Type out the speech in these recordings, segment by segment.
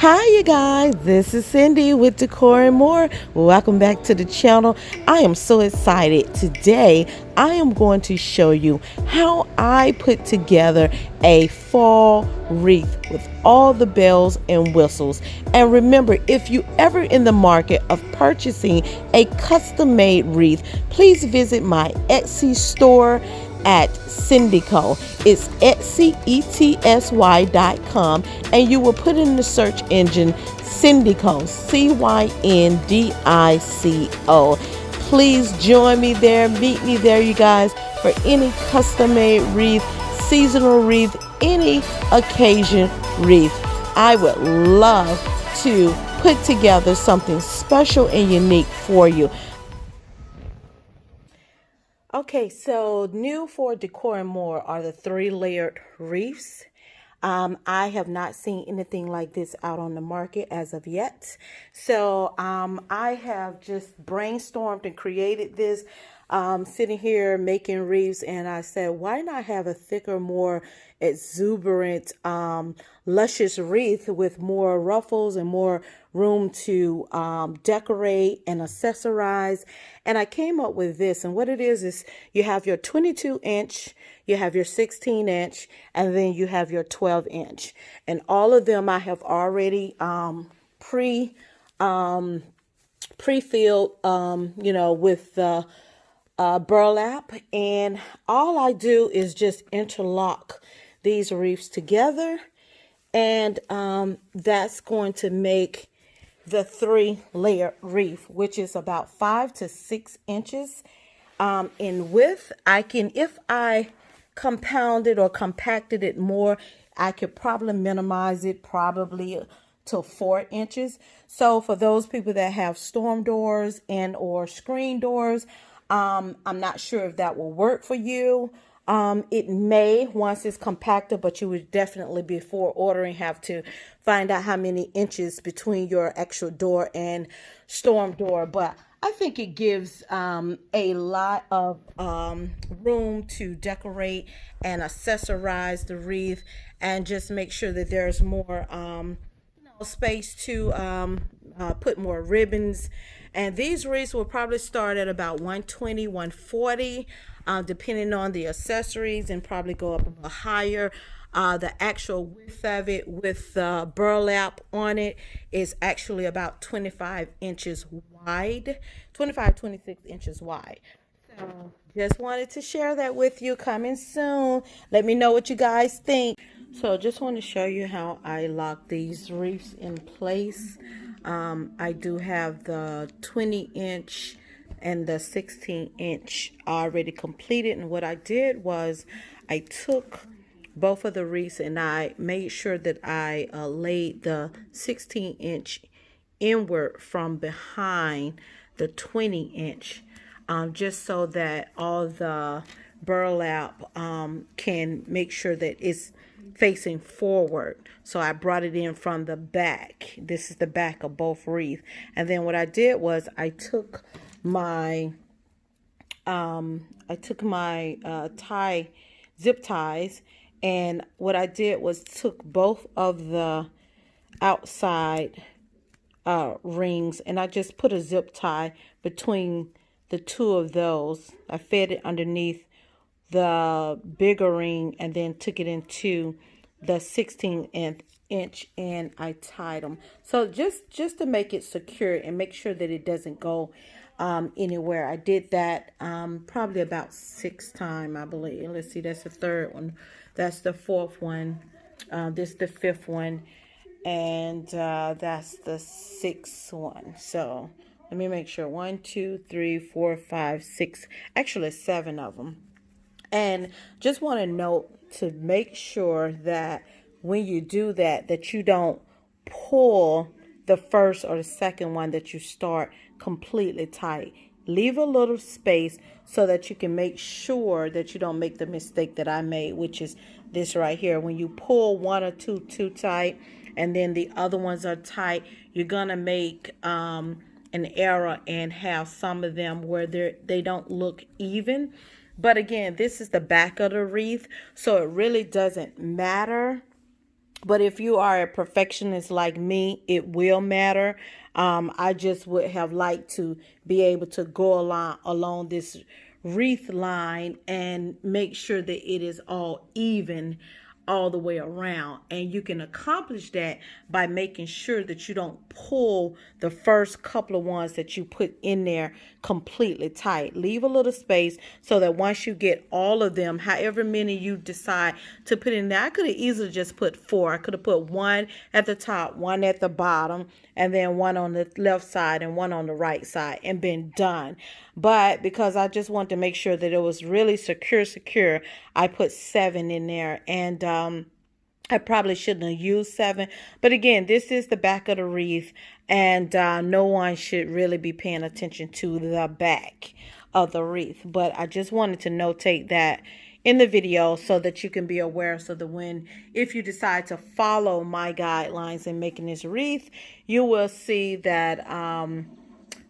Hi, you guys. This is Cindy with Decor and More. Welcome back to the channel. I am so excited. Today, I am going to show you how I put together a fall wreath with all the bells and whistles. And remember, if you ever in the market of purchasing a custom-made wreath, please visit my Etsy store at CYNDICO. It's etsy.com, and you will put in the search engine CYNDICO, CYNDICO. Please join me there, meet me there, you guys, for any custom made wreath, seasonal wreath, any occasion wreath. I would love to put together something special and unique for you. Okay, so new for Decor and More are the 3-layered wreaths. I have not seen anything like this out on the market as of yet. So I have just brainstormed and created this, sitting here making wreaths, and I said, why not have a thicker, more exuberant, luscious wreath with more ruffles and more room to decorate and accessorize. And I came up with this, and what it is you have your 22-inch, you have your 16-inch, and then you have your 12-inch. And all of them I have already pre-filled, with the burlap. And all I do is just interlock these wreaths together. And that's going to make the 3-layer wreath, which is about 5 to 6 inches in width. If I compounded or compacted it more, I could probably minimize it probably to 4 inches. So for those people that have storm doors and or screen doors, I'm not sure if that will work for you. It may once it's compacted, but you would definitely, before ordering, have to find out how many inches between your actual door and storm door. But I think it gives a lot of room to decorate and accessorize the wreath, and just make sure that there's more space to put more ribbons. And these wreaths will probably start at about 120, 140, depending on the accessories, and probably go up a little higher. The actual width of it with burlap on it is actually about 25 inches wide, 25, 26 inches wide. So just wanted to share that with you. Coming soon. Let me know what you guys think. So just want to show you how I lock these wreaths in place. I do have the 20-inch and the 16-inch already completed. And what I did was I took both of the wreaths and I made sure that I laid the 16-inch inward from behind the 20-inch, just so that all the burlap can make sure that it's facing forward. So I brought it in from the back. This is the back of both wreaths. And then what I did was I took my zip ties, and what I did was took both of the outside rings, and I just put a zip tie between the two of those. I fed it underneath the bigger ring and then took it into the 16-inch, and I tied them. So just to make it secure and make sure that it doesn't go anywhere. I did that probably about 6 times, I believe. Let's see, that's the 3rd one. That's the 4th one. This is the 5th one. And that's the 6th one. So let me make sure. 1, 2, 3, 4, 5, 6. Actually, 7 of them. And just want to note to make sure that when you do that, that you don't pull the first or the second one that you start completely tight. Leave a little space so that you can make sure that you don't make the mistake that I made, which is this right here. When you pull one or two too tight and then the other ones are tight, you're gonna make an error and have some of them where they don't look even. But again, this is the back of the wreath, so it really doesn't matter But if you are a perfectionist like me, it will matter. I just would have liked to be able to go along this wreath line and make sure that it is all even all the way around. And you can accomplish that by making sure that you don't pull the first couple of ones that you put in there completely tight. Leave a little space so that once you get all of them, however many you decide to put in there, I could have easily just put 4. I could have put one at the top, one at the bottom, and then one on the left side and one on the right side and been done. But because I just wanted to make sure that it was really secure, I put 7 in there. And I probably shouldn't have used 7. But again, this is the back of the wreath, and no one should really be paying attention to the back of the wreath. But I just wanted to notate that in the video so that you can be aware, so that if you decide to follow my guidelines in making this wreath, you will see that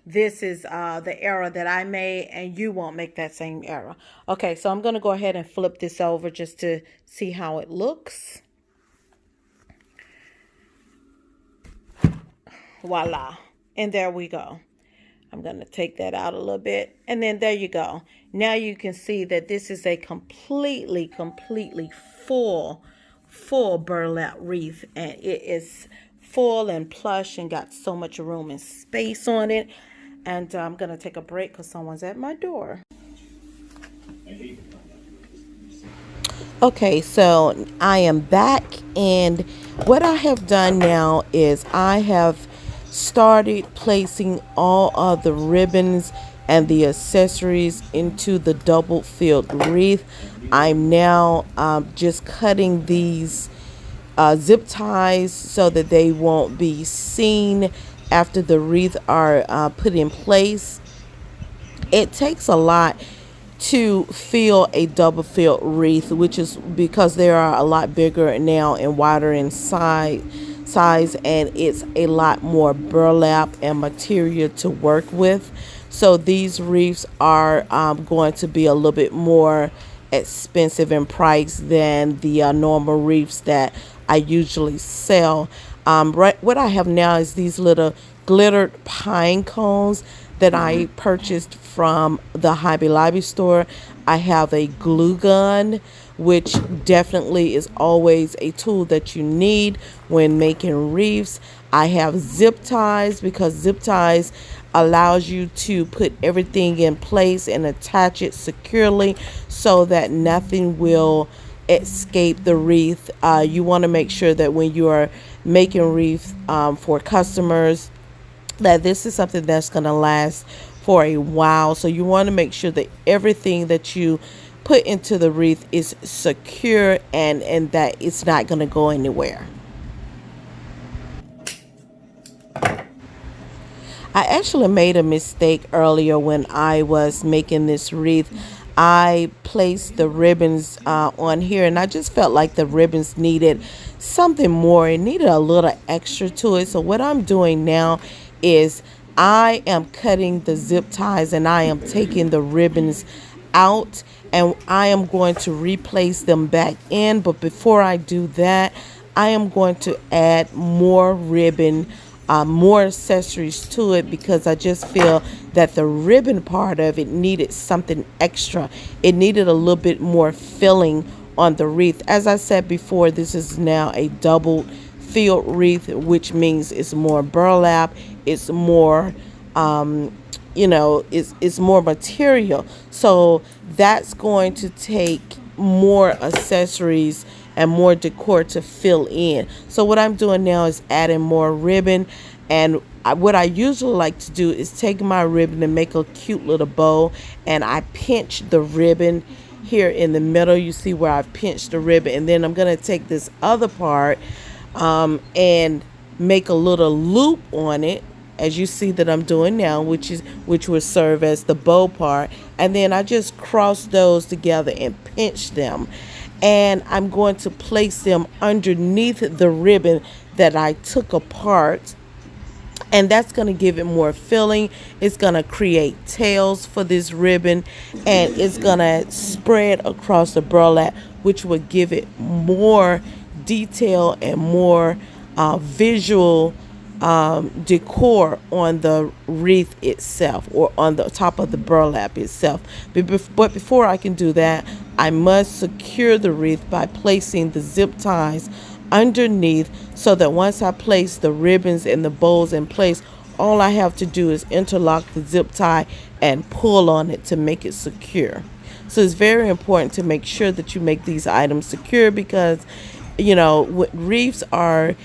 this is the error that I made, and you won't make that same error. Okay, so I'm going to go ahead and flip this over just to see how it looks. Voila. And there we go. I'm going to take that out a little bit. And then there you go. Now you can see that this is a completely full burlap wreath. And it is full and plush and got so much room and space on it. And I'm going to take a break because someone's at my door. Okay, so I am back, and what I have done now is I have started placing all of the ribbons and the accessories into the double filled wreath. I'm now just cutting these zip ties so that they won't be seen after the wreath are put in place. It takes a lot to fill a double filled wreath, which is because they are a lot bigger now and wider in size, and it's a lot more burlap and material to work with. So these wreaths are going to be a little bit more expensive in price than the normal wreaths that I usually sell. What I have now is these little glittered pine cones that I purchased from the Hobby Lobby store. I have a glue gun, which definitely is always a tool that you need when making wreaths. I have zip ties, because zip ties allows you to put everything in place and attach it securely so that nothing will escape the wreath. You want to make sure that when you are making wreaths for customers, that this is something that's going to last for a while. So you want to make sure that everything that you put into the wreath is secure and that it's not going to go anywhere. I actually made a mistake earlier when I was making this wreath. I placed the ribbons on here, and I just felt like the ribbons needed something more. It needed a little extra to it. So what I'm doing now is I am cutting the zip ties, and I am taking the ribbons out, and I am going to replace them back in. But before I do that, I am going to add more ribbon, more accessories to it, because I just feel that the ribbon part of it needed something extra. It needed a little bit more filling on the wreath. As I said before, this is now a double filled wreath, which means it's more burlap, it's more it's more material. So that's going to take more accessories and more decor to fill in. So what I'm doing now is adding more ribbon, and what I usually like to do is take my ribbon and make a cute little bow, and I pinch the ribbon here in the middle. You see where I've pinched the ribbon, and then I'm going to take this other part and make a little loop on it, as you see that I'm doing now, which will serve as the bow part. And then I just cross those together and pinch them, and I'm going to place them underneath the ribbon that I took apart, and that's going to give it more filling. It's going to create tails for this ribbon, and it's going to spread across the burlap, which will give it more detail and more visual decor on the wreath itself, or on the top of the burlap itself. But before I can do that, I must secure the wreath by placing the zip ties underneath, so that once I place the ribbons and the bows in place, all I have to do is interlock the zip tie and pull on it to make it secure. So it's very important to make sure that you make these items secure, because wreaths are,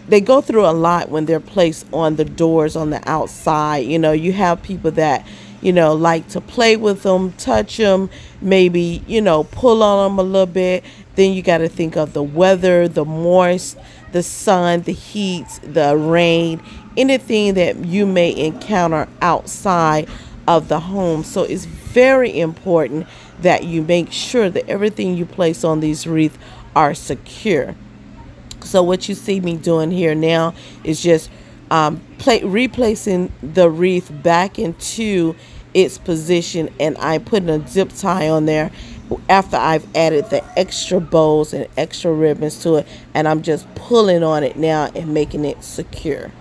they go through a lot when they're placed on the doors on the outside. You have people that like to play with them, touch them, maybe pull on them a little bit. Then you got to think of the weather, the moist, the sun, the heat, the rain, anything that you may encounter outside of the home. So it's very important that you make sure that everything you place on these wreaths are secure. So what you see me doing here now is just replacing the wreath back into its position, and I'm putting a zip tie on there after I've added the extra bows and extra ribbons to it, and I'm just pulling on it now and making it secure.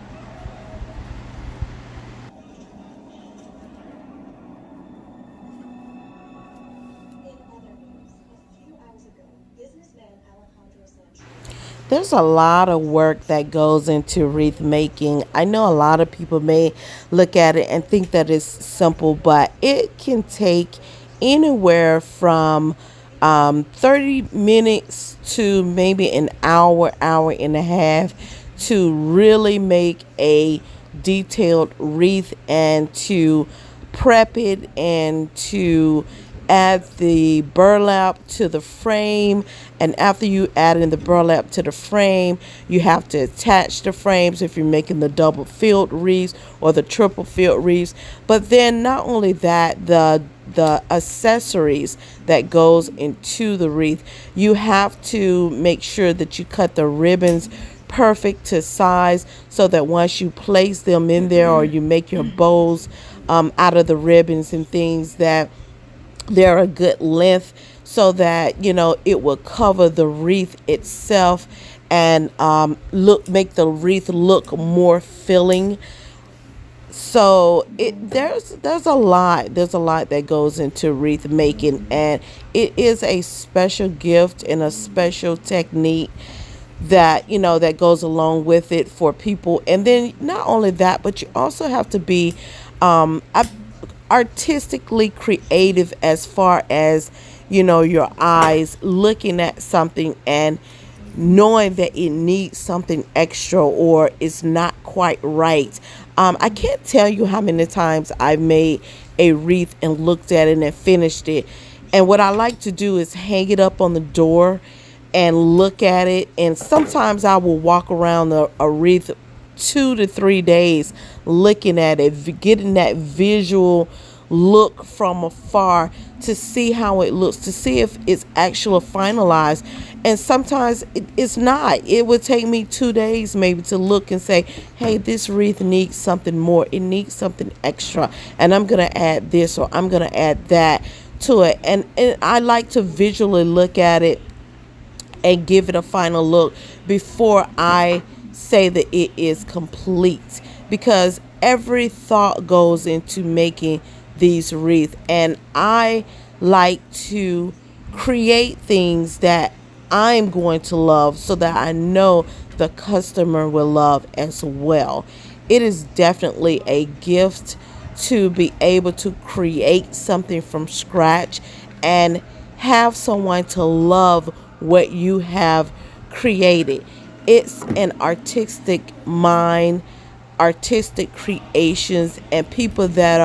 There's a lot of work that goes into wreath making. I know a lot of people may look at it and think that it's simple, but it can take anywhere from 30 minutes to maybe an hour, hour and a half to really make a detailed wreath, and to prep it, and to add the burlap to the frame. And after you add in the burlap to the frame, you have to attach the frames if you're making the double filled wreaths or the triple filled wreaths. But then not only that, the accessories that goes into the wreath, you have to make sure that you cut the ribbons perfect to size, so that once you place them in there, or you make your bows out of the ribbons and things, that they're a good length, so that it will cover the wreath itself, and make the wreath look more filling. So there's a lot that goes into wreath making, and it is a special gift and a special technique that goes along with it for people. And then not only that, but you also have to be artistically creative, as far as your eyes looking at something and knowing that it needs something extra, or it's not quite right. I can't tell you how many times I've made a wreath and looked at it and finished it, and what I like to do is hang it up on the door and look at it. And sometimes I will walk around a wreath 2 to 3 days looking at it, getting that visual look from afar, to see how it looks, to see if it's actually finalized. And sometimes it's not. It would take me 2 days maybe to look and say, hey, this wreath needs something more, it needs something extra, and I'm going to add this, or I'm going to add that to it. And I like to visually look at it and give it a final look before I say that it is complete, because every thought goes into making these wreaths. And I like to create things that I'm going to love, so that I know the customer will love as well. It is definitely a gift to be able to create something from scratch and have someone to love what you have created. It's an artistic mind, artistic creations, and people that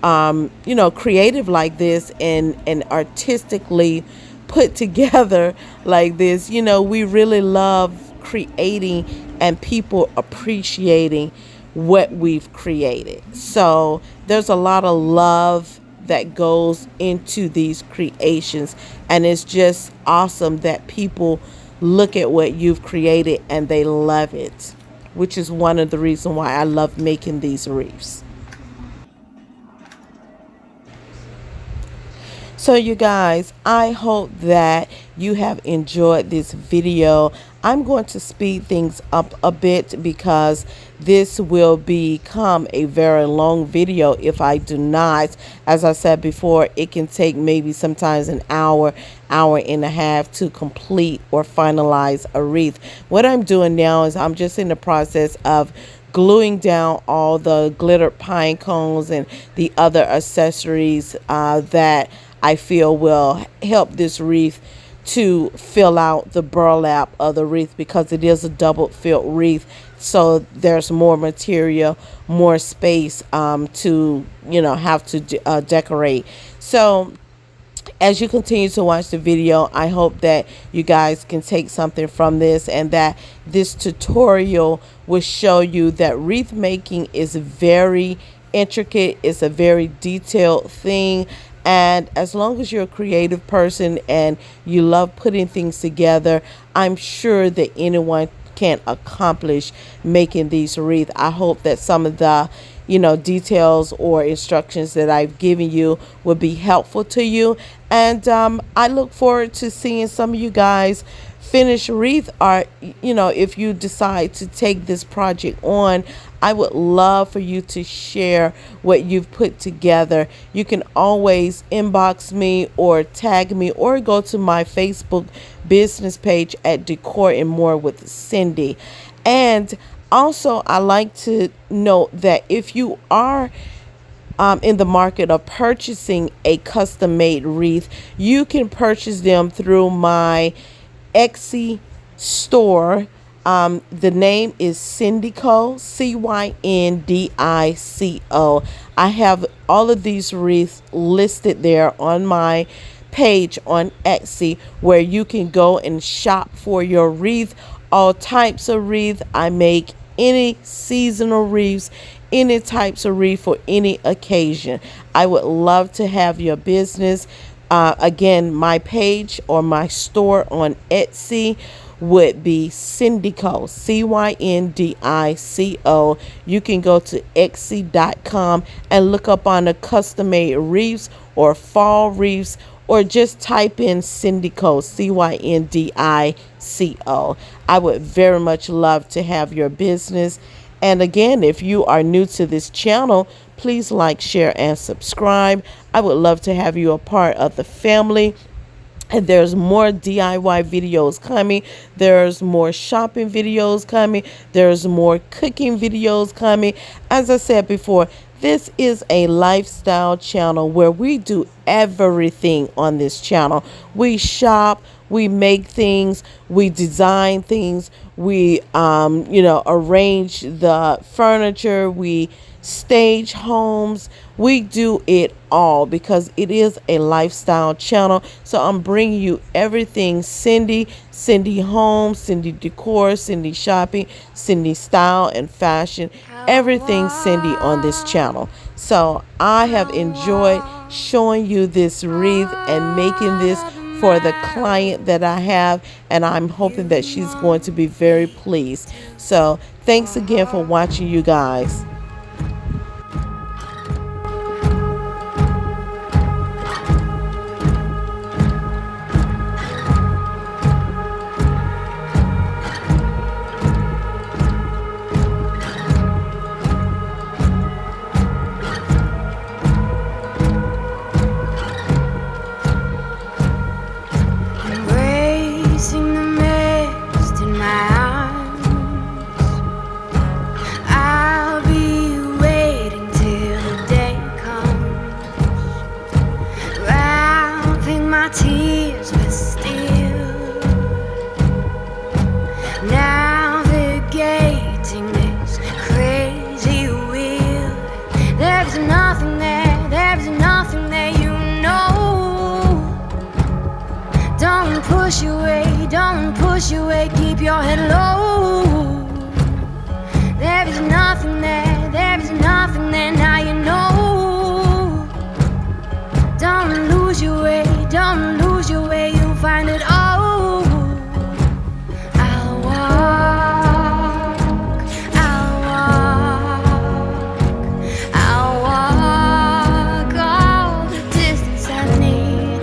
are creative like this, and artistically put together like this. We really love creating and people appreciating what we've created. So there's a lot of love that goes into these creations, and it's just awesome that people look at what you've created and they love it, which is one of the reasons why I love making these wreaths. So you guys, I hope that you have enjoyed this video. I'm going to speed things up a bit because this will become a very long video if I do not. As I said before, it can take maybe sometimes an hour, hour and a half to complete or finalize a wreath. What I'm doing now is I'm just in the process of gluing down all the glittered pine cones and the other accessories that I feel will help this wreath to fill out the burlap of the wreath, because it is a double filled wreath. So there's more material, more space to, have to decorate. So as you continue to watch the video, I hope that you guys can take something from this, and that this tutorial will show you that wreath making is very intricate. It's a very detailed thing. And as long as you're a creative person and you love putting things together, I'm sure that anyone can accomplish making these wreaths. I hope that some of the details or instructions that I've given you will be helpful to you. And I look forward to seeing some of you guys finish wreath art. If you decide to take this project on, I would love for you to share what you've put together. You can always inbox me or tag me or go to my Facebook business page at Decor and More with Cindy. And also, I like to note that if you are in the market of purchasing a custom made wreath, you can purchase them through my Etsy store. The name is CYNDICO, CYNDICO. I have all of these wreaths listed there on my page on Etsy, where you can go and shop for your wreath. All types of wreath. I make any seasonal wreaths, any types of wreath for any occasion. I would love to have your business. Again, my page or my store on Etsy would be CYNDICO, CYNDICO. You can go to Etsy.com and look up on the custom made wreaths or fall wreaths, or just type in CYNDICO, CYNDICO. I would very much love to have your business. And again, if you are new to this channel, please like, share, and subscribe. I would love to have you a part of the family. And there's more DIY videos coming. There's more shopping videos coming. There's more cooking videos coming. As I said before, this is a lifestyle channel where we do everything on this channel. We shop, we make things, we design things, we arrange the furniture, we stage homes. We do it all because it is a lifestyle channel. So I'm bringing you everything Cindy, Cindy Home, Cindy Decor, Cindy Shopping, Cindy Style and Fashion, everything Cindy on this channel. So I have enjoyed showing you this wreath and making this for the client that I have, and I'm hoping that she's going to be very pleased. So thanks again for watching, you guys. Tears with steel, navigating this crazy wheel. There's nothing there, you know. Don't push away, keep your head low. There's nothing there, now you know. Don't lose your way, you'll find it all. I'll walk all the distance I need.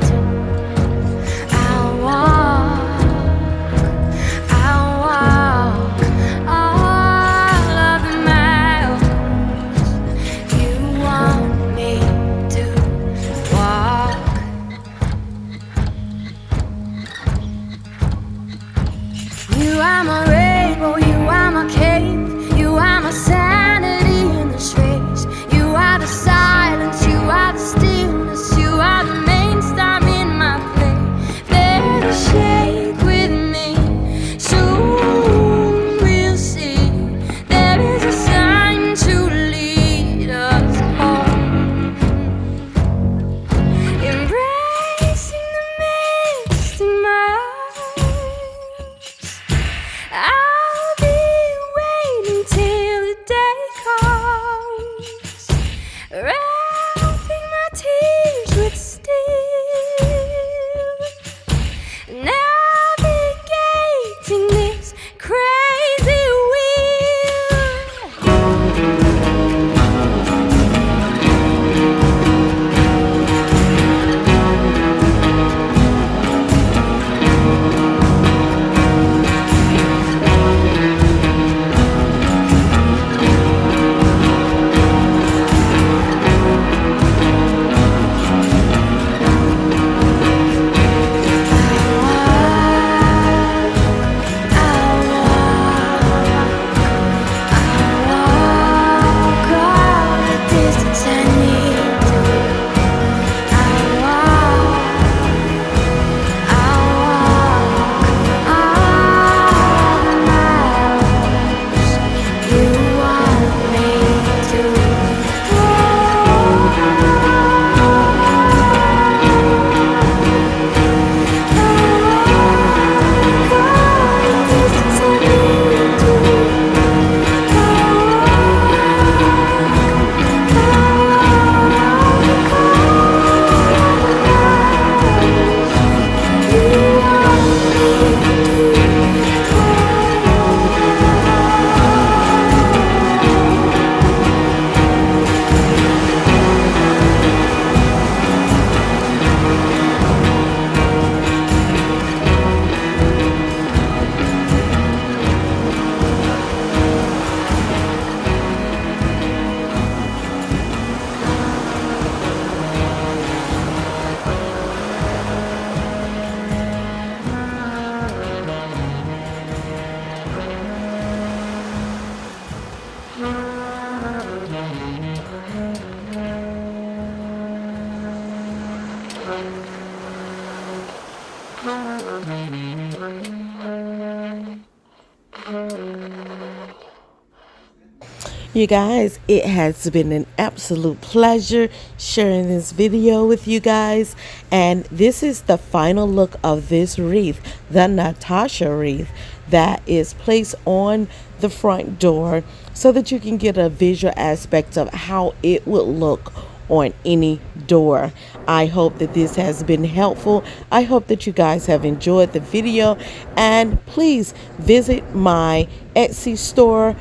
You guys, it has been an absolute pleasure sharing this video with you guys. And this is the final look of this wreath, the Natasha wreath, that is placed on the front door so that you can get a visual aspect of how it would look on any door. I hope that this has been helpful. I hope that you guys have enjoyed the video, and please visit my Etsy store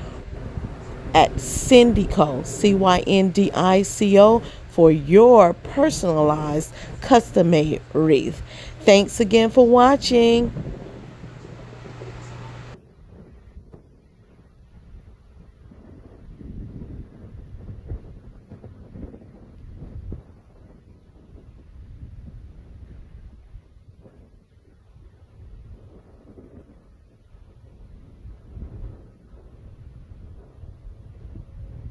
at CYNDICO, CYNDICO, for your personalized custom made wreath. Thanks again for watching.